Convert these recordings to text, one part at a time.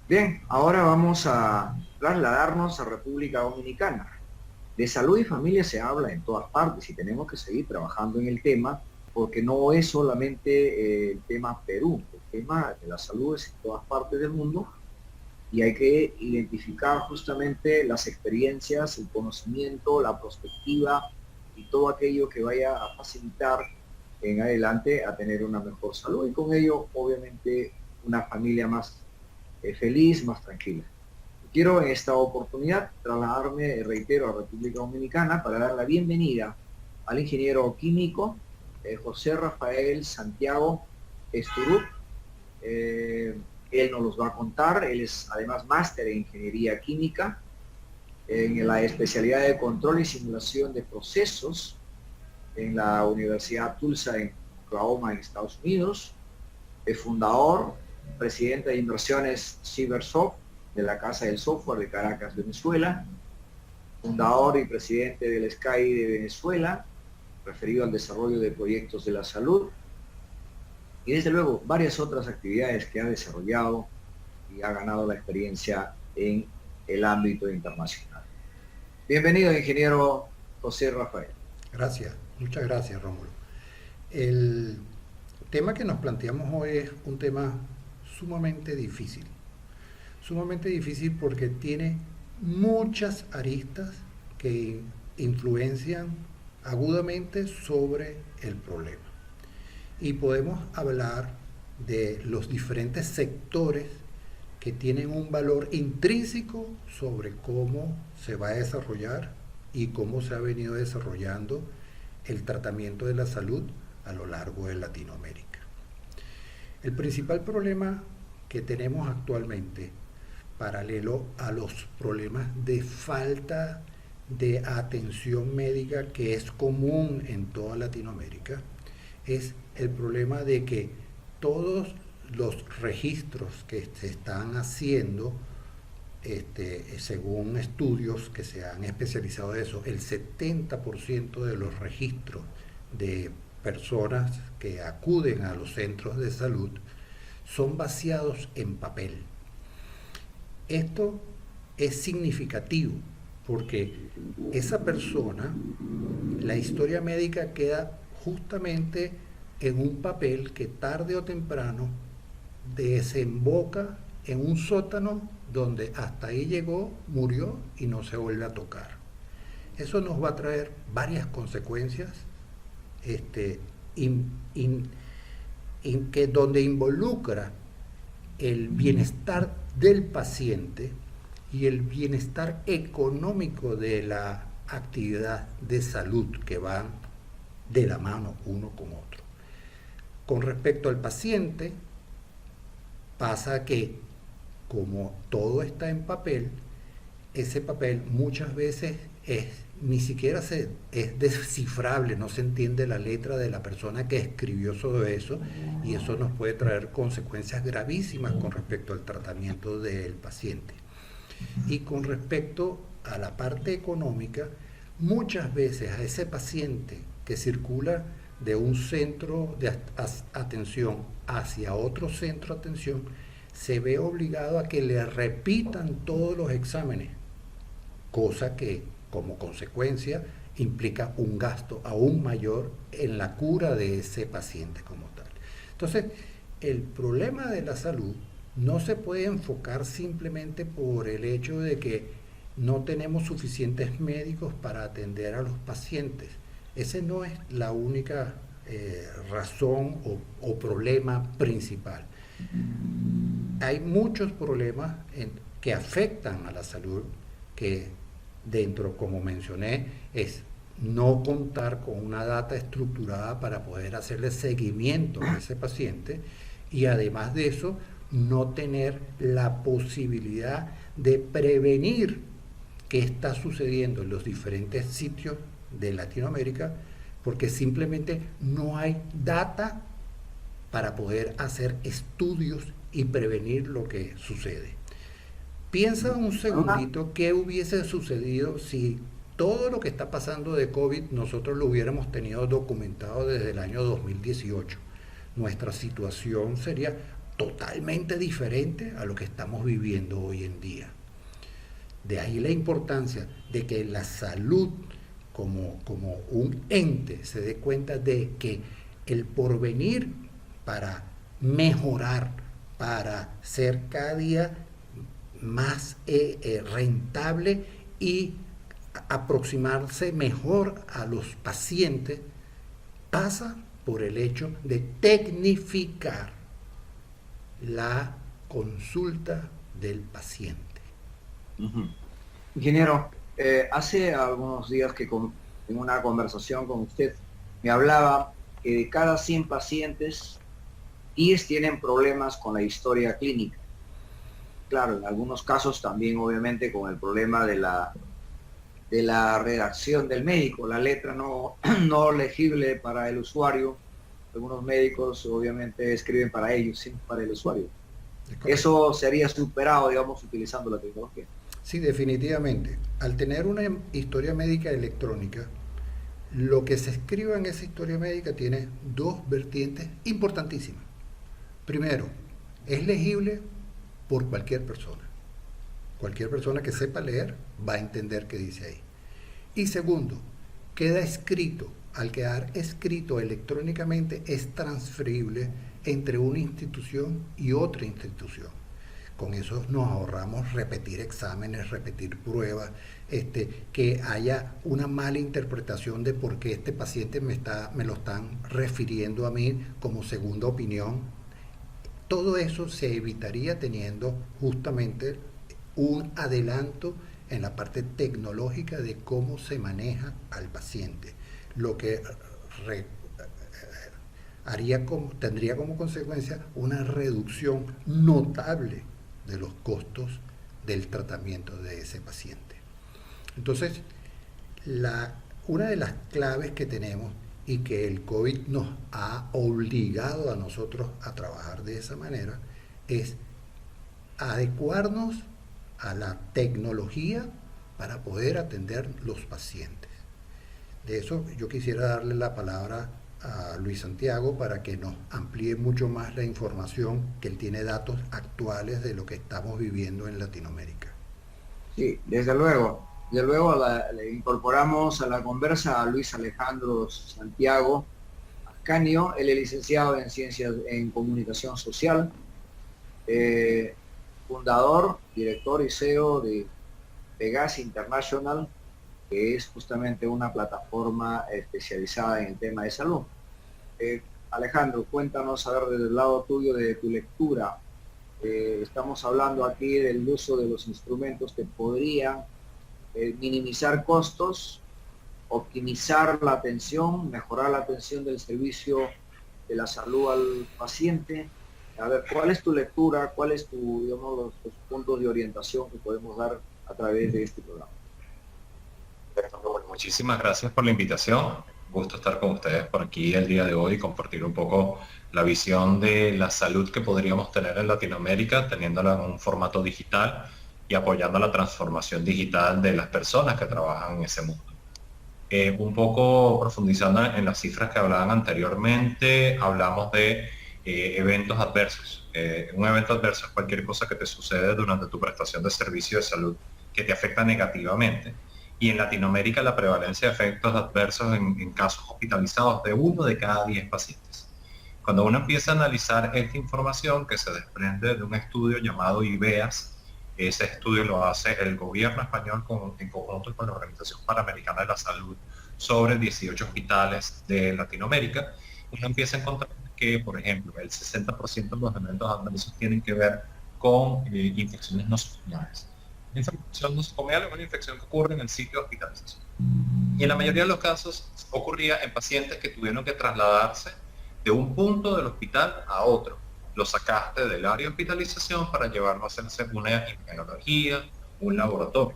Bien, ahora vamos a trasladarnos a República Dominicana. De salud y familia se habla en todas partes y tenemos que seguir trabajando en el tema porque no es solamente el tema Perú, el tema de la salud es en todas partes del mundo y hay que identificar justamente las experiencias, el conocimiento, la perspectiva y todo aquello que vaya a facilitar en adelante a tener una mejor salud y con ello obviamente una familia más feliz, más tranquila. Quiero en esta oportunidad trasladarme, reitero, a República Dominicana para dar la bienvenida al ingeniero químico José Rafael Santiago Esturup. Él nos los va a contar, él es además máster en ingeniería química en la especialidad de control y simulación de procesos en la Universidad Tulsa en Oklahoma, en Estados Unidos. Es fundador, presidente de inversiones Cybersoft de la Casa del Software de Caracas, Venezuela, fundador y presidente del SCAI de Venezuela, referido al desarrollo de proyectos de la salud, y desde luego varias otras actividades que ha desarrollado y ha ganado la experiencia en el ámbito internacional. Bienvenido, ingeniero José Rafael. Gracias, muchas gracias, Rómulo. El tema que nos planteamos hoy es un tema sumamente difícil porque tiene muchas aristas que influencian agudamente sobre el problema. Y podemos hablar de los diferentes sectores que tienen un valor intrínseco sobre cómo se va a desarrollar y cómo se ha venido desarrollando el tratamiento de la salud a lo largo de Latinoamérica. El principal problema que tenemos actualmente, paralelo a los problemas de falta de atención médica que es común en toda Latinoamérica, es el problema de que todos los registros que se están haciendo, según estudios que se han especializado en eso, el 70% de los registros de personas que acuden a los centros de salud son vaciados en papel. Esto es significativo porque esa persona, la historia médica queda justamente en un papel que tarde o temprano desemboca en un sótano donde hasta ahí llegó, murió y no se vuelve a tocar. Eso nos va a traer varias consecuencias donde involucra el bienestar del paciente y el bienestar económico de la actividad de salud que van de la mano uno con otro. Con respecto al paciente, pasa que como todo está en papel, ese papel muchas veces ni siquiera es descifrable, no se entiende la letra de la persona que escribió sobre eso y eso nos puede traer consecuencias gravísimas con respecto al tratamiento del paciente. Y con respecto a la parte económica, muchas veces a ese paciente que circula de un centro de atención hacia otro centro de atención, se ve obligado a que le repitan todos los exámenes, cosa que como consecuencia implica un gasto aún mayor en la cura de ese paciente como tal. Entonces, el problema de la salud no se puede enfocar simplemente por el hecho de que no tenemos suficientes médicos para atender a los pacientes. Ese no es la única razón o problema principal. Hay muchos problemas que afectan a la salud, que dentro, como mencioné, es no contar con una data estructurada para poder hacerle seguimiento a ese paciente y además de eso, no tener la posibilidad de prevenir qué está sucediendo en los diferentes sitios de Latinoamérica, porque simplemente no hay data para poder hacer estudios y prevenir lo que sucede. Piensa un segundito qué hubiese sucedido si todo lo que está pasando de COVID nosotros lo hubiéramos tenido documentado desde el año 2018. Nuestra situación sería totalmente diferente a lo que estamos viviendo hoy en día. De ahí la importancia de que la salud como un ente se dé cuenta de que el porvenir para mejorar, para ser cada día más rentable y aproximarse mejor a los pacientes, pasa por el hecho de tecnificar la consulta del paciente. Uh-huh. Ingeniero, hace algunos días que en una conversación con usted me hablaba que de cada 100 pacientes, 10 tienen problemas con la historia clínica. Claro, en algunos casos también obviamente con el problema de la redacción del médico, la letra no legible para el usuario. Algunos médicos obviamente escriben para ellos, sí, para el usuario. Eso sería superado, digamos, utilizando la tecnología. Sí, definitivamente. Al tener una historia médica electrónica, lo que se escriba en esa historia médica tiene dos vertientes importantísimas. Primero, es legible por cualquier persona. Cualquier persona que sepa leer va a entender qué dice ahí. Y segundo, queda escrito. Al quedar escrito electrónicamente es transferible entre una institución y otra institución. Con eso nos ahorramos repetir exámenes, repetir pruebas, que haya una mala interpretación de por qué este paciente me lo están refiriendo a mí como segunda opinión. Todo eso se evitaría teniendo justamente un adelanto en la parte tecnológica de cómo se maneja al paciente, lo que tendría como consecuencia una reducción notable de los costos del tratamiento de ese paciente. Entonces, una de las claves que tenemos y que el COVID nos ha obligado a nosotros a trabajar de esa manera es adecuarnos a la tecnología para poder atender los pacientes. De eso yo quisiera darle la palabra a Luis Santiago para que nos amplíe mucho más la información, que él tiene datos actuales de lo que estamos viviendo en Latinoamérica. Sí, desde luego. Desde luego le incorporamos a la conversa a Luis Alejandro Santiago Ascanio. Él es licenciado en Ciencias en Comunicación Social, fundador, director y CEO de Pegas International, que es justamente una plataforma especializada en el tema de salud. Alejandro, cuéntanos, a ver, desde el lado tuyo de tu lectura. Estamos hablando aquí del uso de los instrumentos que podrían minimizar costos, optimizar la atención, mejorar la atención del servicio de la salud al paciente. A ver, ¿cuál es tu lectura? ¿Cuál es digamos, los puntos de orientación que podemos dar a través de este programa? Bueno, muchísimas gracias por la invitación. Un gusto estar con ustedes por aquí el día de hoy y compartir un poco la visión de la salud que podríamos tener en Latinoamérica, teniéndola en un formato digital y apoyando la transformación digital de las personas que trabajan en ese mundo. Un poco profundizando en las cifras que hablaban anteriormente, hablamos de eventos adversos. Un evento adverso es cualquier cosa que te sucede durante tu prestación de servicio de salud que te afecta negativamente. Y en Latinoamérica la prevalencia de efectos adversos en casos hospitalizados de 1 de cada 10 pacientes. Cuando uno empieza a analizar esta información que se desprende de un estudio llamado IBEAS, ese estudio lo hace el gobierno español en conjunto con la Organización Panamericana de la Salud sobre 18 hospitales de Latinoamérica, uno empieza a encontrar que, por ejemplo, el 60% de los eventos adversos tienen que ver con infecciones nosocomiales. La infección nosocomial es una infección que ocurre en el sitio de hospitalización. Y en la mayoría de los casos ocurría en pacientes que tuvieron que trasladarse de un punto del hospital a otro. Lo sacaste del área de hospitalización para llevarlo a hacerse una inmunología, un laboratorio.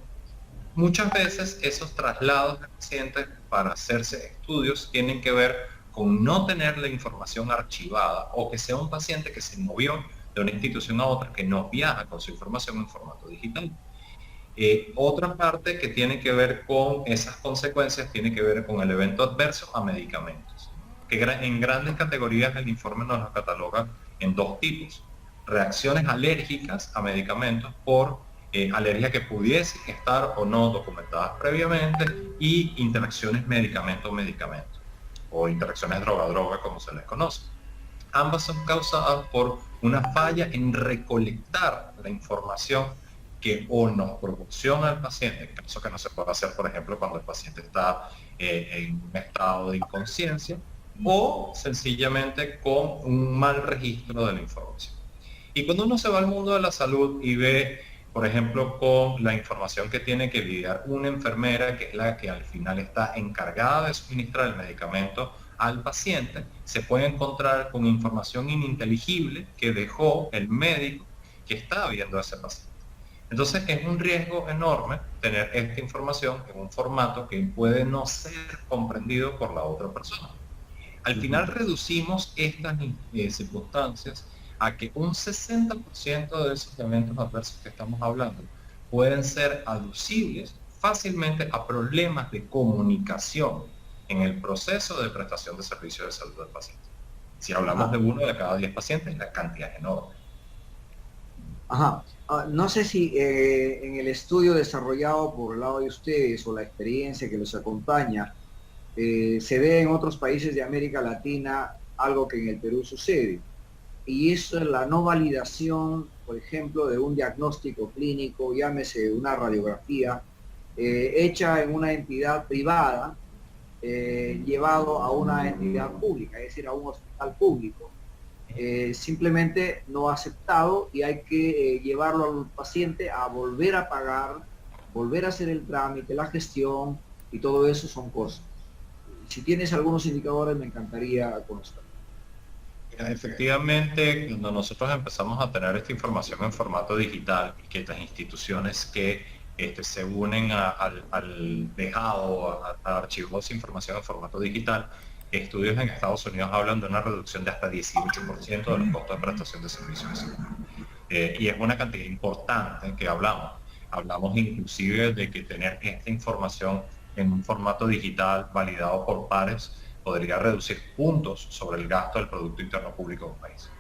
Muchas veces esos traslados de pacientes para hacerse estudios tienen que ver con no tener la información archivada o que sea un paciente que se movió de una institución a otra que no viaja con su información en formato digital. Otra parte que tiene que ver con esas consecuencias tiene que ver con el evento adverso a medicamentos, que en grandes categorías el informe nos lo cataloga en dos tipos. reacciones alérgicas a medicamentos por alergias que pudiesen estar o no documentadas previamente y interacciones medicamento-medicamento o interacciones droga-droga como se les conoce. Ambas son causadas por una falla en recolectar la información que o nos proporciona el paciente, en caso que no se pueda hacer, por ejemplo, cuando el paciente está en un estado de inconsciencia, o sencillamente con un mal registro de la información. Y cuando uno se va al mundo de la salud y ve, por ejemplo, con la información que tiene que lidiar una enfermera, que es la que al final está encargada de suministrar el medicamento al paciente, se puede encontrar con información ininteligible que dejó el médico que está viendo a ese paciente. Entonces es un riesgo enorme tener esta información en un formato que puede no ser comprendido por la otra persona. Al final reducimos estas circunstancias a que un 60% de esos eventos adversos que estamos hablando pueden ser aducibles fácilmente a problemas de comunicación en el proceso de prestación de servicios de salud del paciente. Si hablamos de 1 de cada 10 pacientes, la cantidad es enorme. Ajá. No sé si en el estudio desarrollado por el lado de ustedes o la experiencia que los acompaña, se ve en otros países de América Latina algo que en el Perú sucede. Y eso es la no validación, por ejemplo, de un diagnóstico clínico, llámese una radiografía, hecha en una entidad privada, llevado a una entidad pública, es decir, a un hospital público. Simplemente no aceptado y hay que llevarlo al paciente a volver a pagar, volver a hacer el trámite, la gestión, y todo eso son costos. Si tienes algunos indicadores, me encantaría conocer. Efectivamente, cuando nosotros empezamos a tener esta información en formato digital y que las instituciones que se unen al dejado, a archivos de información en formato digital, estudios en Estados Unidos hablan de una reducción de hasta 18% de los costos de prestación de servicios de salud. Y es una cantidad importante que hablamos. Hablamos inclusive de que tener esta información en un formato digital validado por pares podría reducir puntos sobre el gasto del Producto Interno Público de un país.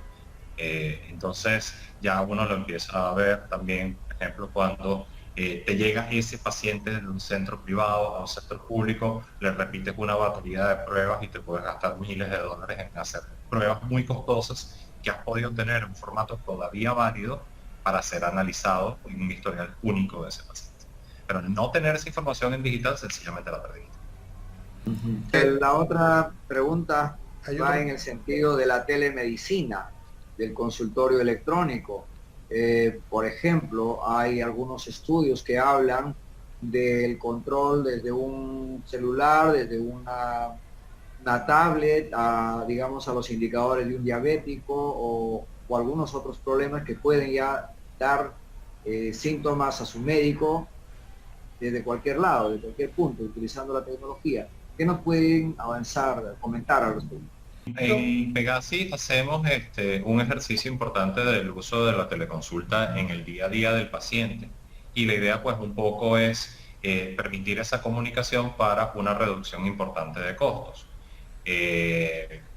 Entonces ya uno lo empieza a ver también, por ejemplo, cuando te llega ese paciente de un centro privado a un sector público, le repites una batería de pruebas y te puedes gastar miles de dólares en hacer pruebas muy costosas que has podido tener en un formato todavía válido para ser analizado en un historial único de ese paciente. Pero no tener esa información en digital sencillamente la perdiste. La otra pregunta va en el sentido de la telemedicina, del consultorio electrónico. Por ejemplo, hay algunos estudios que hablan del control desde un celular, desde una tablet, digamos a los indicadores de un diabético o algunos otros problemas que pueden ya dar síntomas a su médico desde cualquier lado, de cualquier punto, utilizando la tecnología. ¿Qué nos pueden avanzar, comentar al respecto? En Pegasi hacemos un ejercicio importante del uso de la teleconsulta en el día a día del paciente, y la idea pues un poco es permitir esa comunicación para una reducción importante de costos.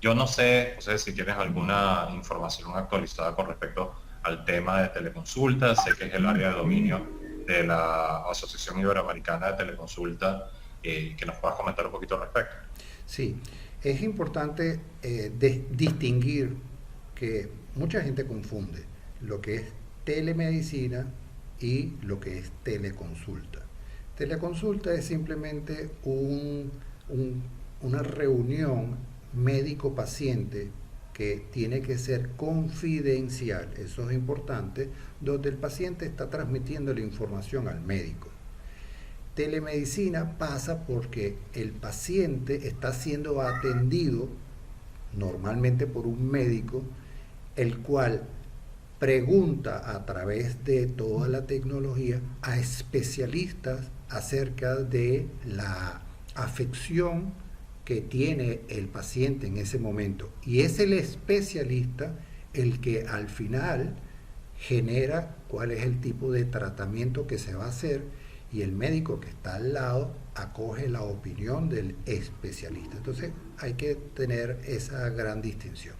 Yo no sé si tienes alguna información actualizada con respecto al tema de teleconsulta. Sé que es el área de dominio de la Asociación Iberoamericana de Teleconsulta, que nos puedas comentar un poquito al respecto. Sí. Es importante distinguir que mucha gente confunde lo que es telemedicina y lo que es teleconsulta. Teleconsulta es simplemente una reunión médico-paciente que tiene que ser confidencial, eso es importante, donde el paciente está transmitiendo la información al médico. Telemedicina pasa porque el paciente está siendo atendido normalmente por un médico, el cual pregunta a través de toda la tecnología a especialistas acerca de la afección que tiene el paciente en ese momento. Y es el especialista el que al final genera cuál es el tipo de tratamiento que se va a hacer, y el médico que está al lado acoge la opinión del especialista. Entonces hay que tener esa gran distinción.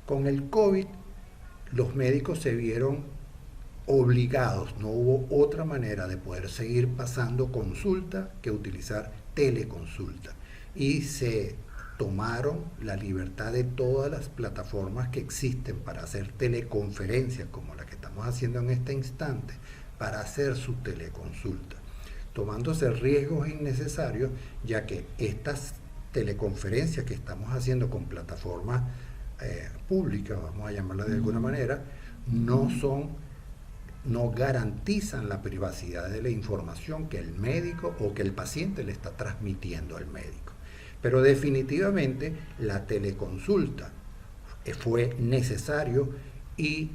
Con el COVID los médicos se vieron obligados, no hubo otra manera de poder seguir pasando consulta que utilizar teleconsulta. Y se tomaron la libertad de todas las plataformas que existen para hacer teleconferencias, como la que estamos haciendo en este instante, para hacer su teleconsulta, tomándose riesgos innecesarios, ya que estas teleconferencias que estamos haciendo con plataformas públicas, vamos a llamarla de alguna manera, no garantizan la privacidad de la información que el médico o que el paciente le está transmitiendo al médico. Pero definitivamente la teleconsulta fue necesario y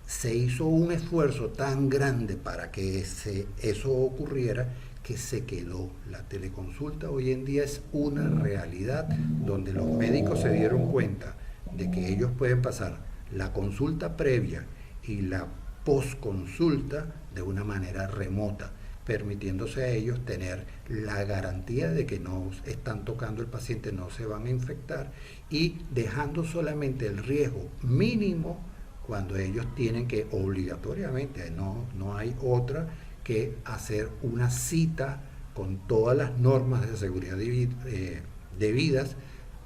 se hizo un esfuerzo tan grande para que eso ocurriera, que se quedó. La teleconsulta hoy en día es una realidad donde los médicos se dieron cuenta de que ellos pueden pasar la consulta previa y la postconsulta de una manera remota, permitiéndose a ellos tener la garantía de que no están tocando el paciente, no se van a infectar, y dejando solamente el riesgo mínimo cuando ellos tienen que obligatoriamente, no hay otra que hacer una cita con todas las normas de seguridad debidas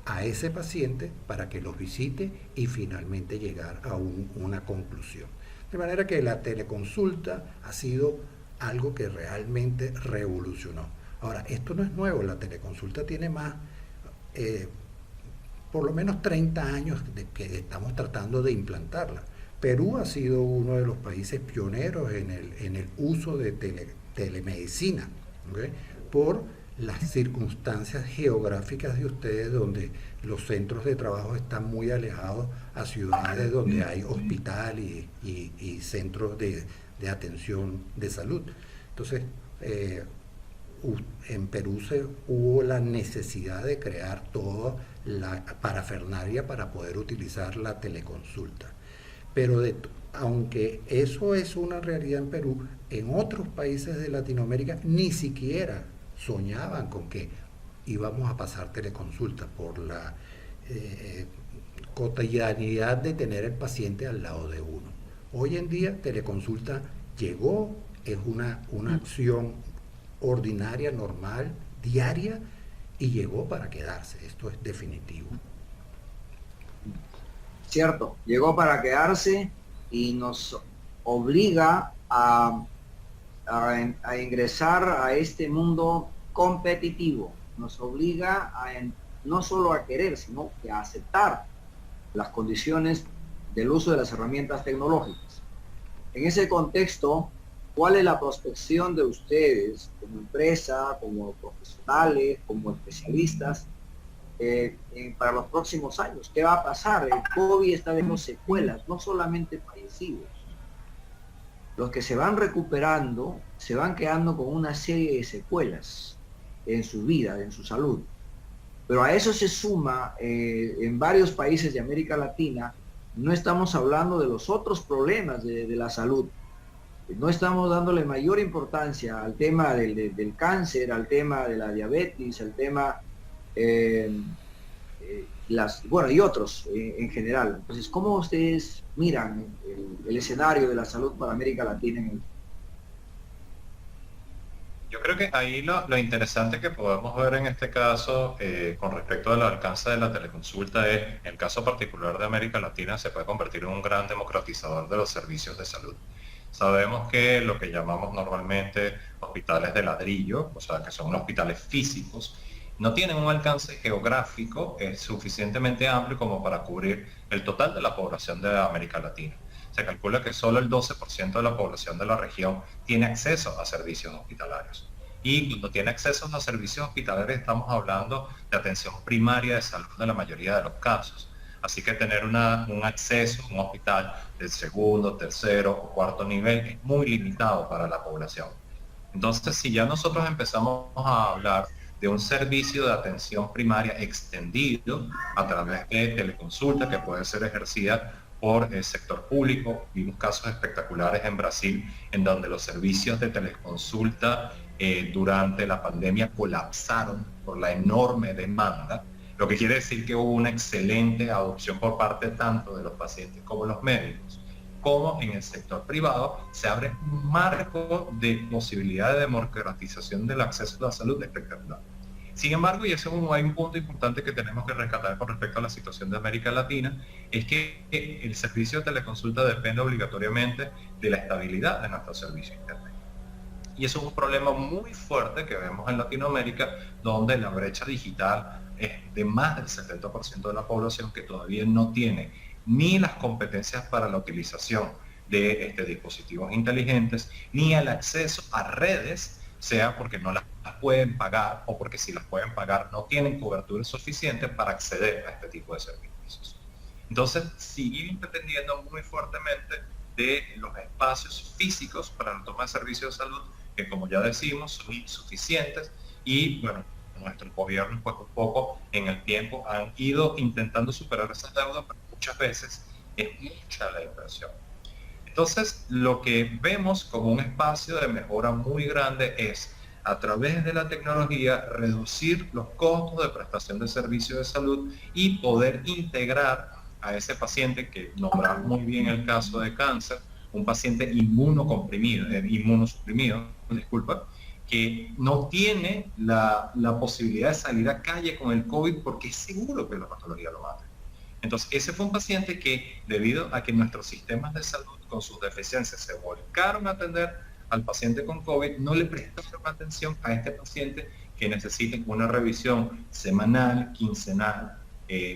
a ese paciente para que los visite y finalmente llegar a una conclusión. De manera que la teleconsulta ha sido algo que realmente revolucionó. Ahora, esto no es nuevo, la teleconsulta tiene más, por lo menos 30 años de que estamos tratando de implantarla. Perú ha sido uno de los países pioneros en el uso de telemedicina, ¿okay? Por las circunstancias geográficas de ustedes, donde los centros de trabajo están muy alejados a ciudades donde hay hospital y centros de atención de salud. Entonces, en Perú hubo la necesidad de crear toda la parafernalia para poder utilizar la teleconsulta. Pero aunque eso es una realidad en Perú, en otros países de Latinoamérica ni siquiera soñaban con que íbamos a pasar teleconsulta por la cotidianidad de tener el paciente al lado de uno. Hoy en día teleconsulta llegó, es una acción ordinaria, normal, diaria, y llegó para quedarse. Esto es definitivo. Cierto, llegó para quedarse y nos obliga a ingresar a este mundo competitivo. Nos obliga no solo a querer, sino que a aceptar las condiciones del uso de las herramientas tecnológicas. En ese contexto, ¿cuál es la prospección de ustedes como empresa, como profesionales, como especialistas para los próximos años? ¿Qué va a pasar? El COVID está dando secuelas, no solamente fallecidos. Los que se van recuperando se van quedando con una serie de secuelas en su vida, en su salud. Pero a eso se suma, en varios países de América Latina, no estamos hablando de los otros problemas de la salud. No estamos dándole mayor importancia al tema del cáncer, al tema de la diabetes, al tema y otros en general. Entonces, ¿cómo ustedes miran el escenario de la salud para América Latina? Yo creo que ahí lo interesante que podemos ver en este caso con respecto al alcance de la teleconsulta es, en el caso particular de América Latina, se puede convertir en un gran democratizador de los servicios de salud. Sabemos que lo que llamamos normalmente hospitales de ladrillo, o sea, que son hospitales físicos, no tienen un alcance geográfico suficientemente amplio como para cubrir el total de la población de América Latina. Se calcula que solo el 12% de la población de la región tiene acceso a servicios hospitalarios. Y cuando tiene acceso a servicios hospitalarios estamos hablando de atención primaria de salud en la mayoría de los casos. Así que tener un acceso a un hospital del segundo, tercero o cuarto nivel es muy limitado para la población. Entonces, si ya nosotros empezamos a hablar de un servicio de atención primaria extendido a través de teleconsulta que puede ser ejercida por el sector público. Vimos casos espectaculares en Brasil en donde los servicios de teleconsulta durante la pandemia colapsaron por la enorme demanda, lo que quiere decir que hubo una excelente adopción por parte tanto de los pacientes como los médicos. como en el sector privado se abre un marco de posibilidad de democratización del acceso a la salud espectacular. Sin embargo, y eso hay un punto importante que tenemos que rescatar con respecto a la situación de América Latina, es que el servicio de teleconsulta depende obligatoriamente de la estabilidad de nuestro servicio de Internet. Y eso es un problema muy fuerte que vemos en Latinoamérica, donde la brecha digital es de más del 70% de la población que todavía no tiene ni las competencias para la utilización de dispositivos inteligentes, ni el acceso a redes, sea porque no las pueden pagar o porque si las pueden pagar no tienen cobertura suficiente para acceder a este tipo de servicios. Entonces, seguir dependiendo muy fuertemente de los espacios físicos para la toma de servicios de salud, que como ya decimos, son insuficientes y, bueno, nuestros gobiernos pues un poco en el tiempo han ido intentando superar esas deudas, pero muchas veces es mucha la inversión. Entonces, lo que vemos como un espacio de mejora muy grande es, a través de la tecnología, reducir los costos de prestación de servicios de salud y poder integrar a ese paciente, que nombramos muy bien el caso de cáncer, un paciente inmunosuprimido, disculpa, que no tiene la posibilidad de salir a calle con el COVID porque es seguro que la patología lo mate. Entonces, ese fue un paciente que, debido a que nuestros sistemas de salud con sus deficiencias se volcaron a atender al paciente con COVID, no le prestaron atención a este paciente que necesita una revisión semanal, quincenal,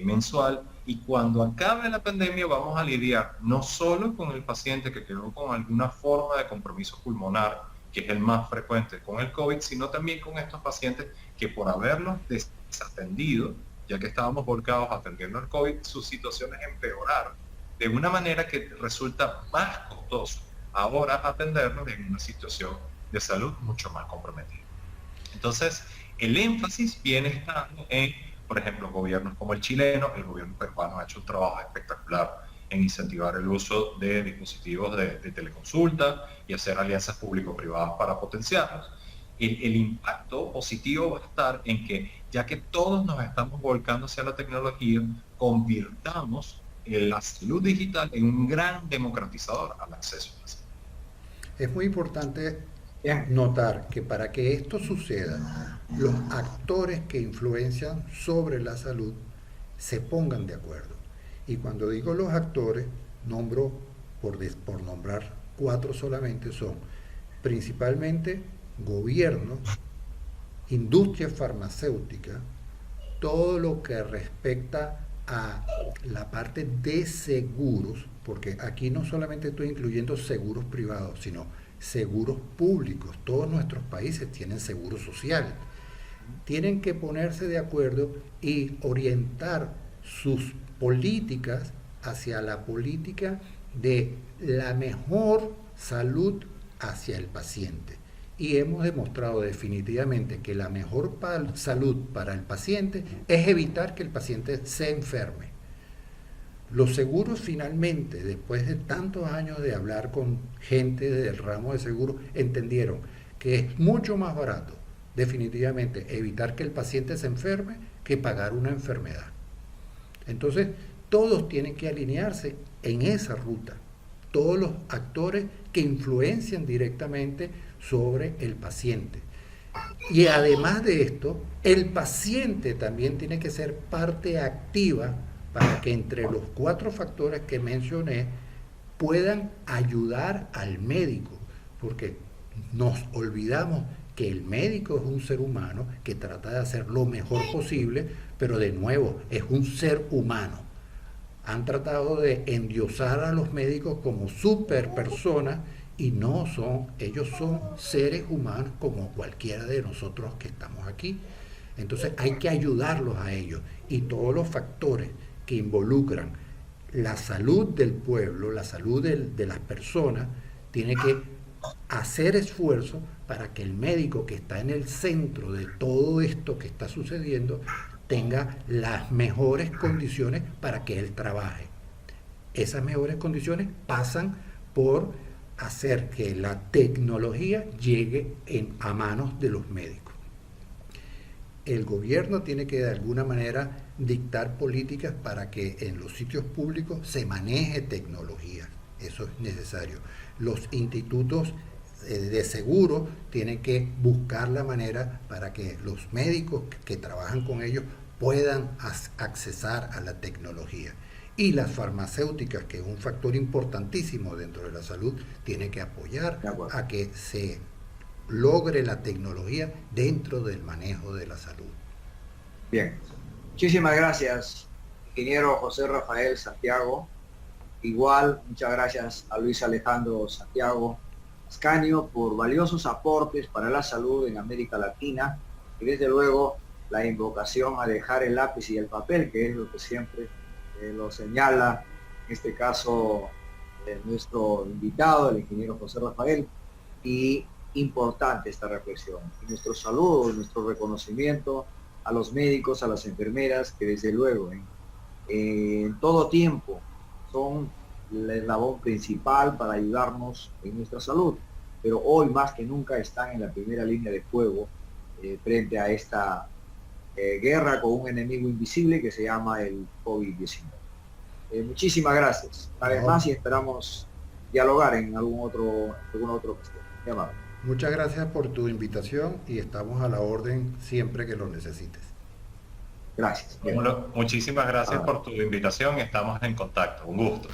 mensual, y cuando acabe la pandemia vamos a lidiar no solo con el paciente que quedó con alguna forma de compromiso pulmonar, que es el más frecuente con el COVID, sino también con estos pacientes que por haberlos desatendido, ya que estábamos volcados atendiendo al COVID, sus situaciones empeoraron de una manera que resulta más costoso ahora atendernos en una situación de salud mucho más comprometida. Entonces, el énfasis viene estando en, por ejemplo, gobiernos como el chileno. El gobierno peruano ha hecho un trabajo espectacular en incentivar el uso de dispositivos de teleconsulta y hacer alianzas público-privadas para potenciarlos. El impacto positivo va a estar en que, ya que todos nos estamos volcando hacia la tecnología, convirtamos la salud digital en un gran democratizador al acceso a la salud. Es muy importante notar que para que esto suceda, los actores que influencian sobre la salud se pongan de acuerdo. Y cuando digo los actores, nombro, por nombrar 4 solamente, son principalmente gobierno, industria farmacéutica, todo lo que respecta a la parte de seguros, porque aquí no solamente estoy incluyendo seguros privados, sino seguros públicos. Todos nuestros países tienen seguro social. Tienen que ponerse de acuerdo y orientar sus políticas hacia la política de la mejor salud hacia el paciente. Y hemos demostrado definitivamente que la mejor salud para el paciente es evitar que el paciente se enferme. Los seguros finalmente, después de tantos años de hablar con gente del ramo de seguros, entendieron que es mucho más barato definitivamente evitar que el paciente se enferme que pagar una enfermedad. Entonces, todos tienen que alinearse en esa ruta, todos los actores que influencian directamente sobre el paciente. Y además de esto, el paciente también tiene que ser parte activa para que entre los 4 factores que mencioné puedan ayudar al médico, porque nos olvidamos que el médico es un ser humano que trata de hacer lo mejor posible, pero de nuevo es un ser humano. Han tratado de endiosar a los médicos como super personas y no son, ellos son seres humanos como cualquiera de nosotros que estamos aquí. Entonces hay que ayudarlos a ellos, y todos los factores que involucran la salud del pueblo, la salud de las personas, tiene que hacer esfuerzo para que el médico que está en el centro de todo esto que está sucediendo tenga las mejores condiciones para que él trabaje. Esas mejores condiciones pasan por hacer que la tecnología llegue a manos de los médicos. El gobierno tiene que de alguna manera dictar políticas para que en los sitios públicos se maneje tecnología. eso es necesario. Los institutos de seguro tienen que buscar la manera para que los médicos que trabajan con ellos puedan accesar a la tecnología. Y las farmacéuticas, que es un factor importantísimo dentro de la salud, tienen que apoyar a que se logre la tecnología dentro del manejo de la salud. Bien, muchísimas gracias, ingeniero José Rafael Santiago. Igual, muchas gracias a Luis Alejandro Santiago Ascanio por valiosos aportes para la salud en América Latina y desde luego la invocación a dejar el lápiz y el papel, que es lo que siempre lo señala, en este caso, nuestro invitado, el ingeniero José Rafael, y importante esta reflexión. Y nuestro saludo, nuestro reconocimiento a los médicos, a las enfermeras, que desde luego en todo tiempo son el eslabón principal para ayudarnos en nuestra salud, pero hoy más que nunca están en la primera línea de fuego frente a esta guerra con un enemigo invisible que se llama el COVID-19. Muchísimas gracias. Una vez más, y esperamos dialogar en alguna otra cuestión. Muy amable. Muchas gracias por tu invitación y estamos a la orden siempre que lo necesites. Gracias. Muchísimas gracias por tu invitación. Estamos en contacto. Un gusto.